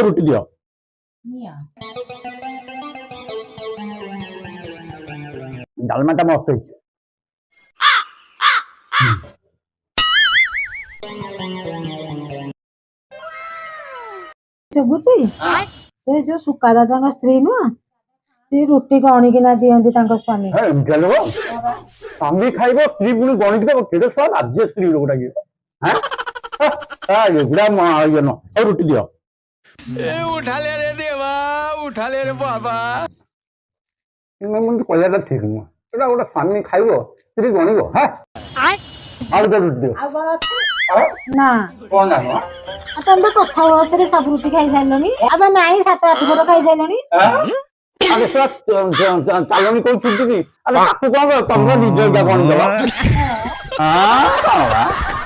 ରୁଟି ଦିଅ। ଡାଲମାଟା ମସ୍ତ ହେଇଛି। ଶୁଭୁଛି ସେ ଯୋଉ ସୁକା ଦାଦାଙ୍କ ସ୍ତ୍ରୀ ନୁହଁ ସେ ରୁଟି ଗଣିକିନା ଦିଅନ୍ତି ତାଙ୍କ ସ୍ୱାମୀ। ସ୍ୱାମୀ ଖାଇବ ସ୍ତ୍ରୀ ପୁଣି ଗଣିକି ଦେବ କେଡେ ସହ ରାଜ୍ୟ ସ୍ତ୍ରୀ ଲୋକଟା କିଏ? ରୁଟି ଦିଅ। उठाले रे देवा उठाले रे बाबा କହିବାଟା ଠିକ ନୁହଁ। ଏଟା ଗୋଟେ ସ୍ୱାମୀ ଖାଇବ ସ୍ତ୍ରୀ ଗଣିବ। ଆଉ ଗୋଟେ ରୁଟି ଦିଅ। ନା କଣ ନା ତମେ କଥା ବୟସରେ ସବୁ ରୁଟି ଖାଇସାରିଲଣି? ଏବେ ନାଇଁ 7-8 ଥର ଖାଇସାରିଲଣି। ଚାଲଣି କୋଉ ଛୁଟି କି? ତାକୁ କଣ ତମେ ନିଜ ଗଣି ଦବ।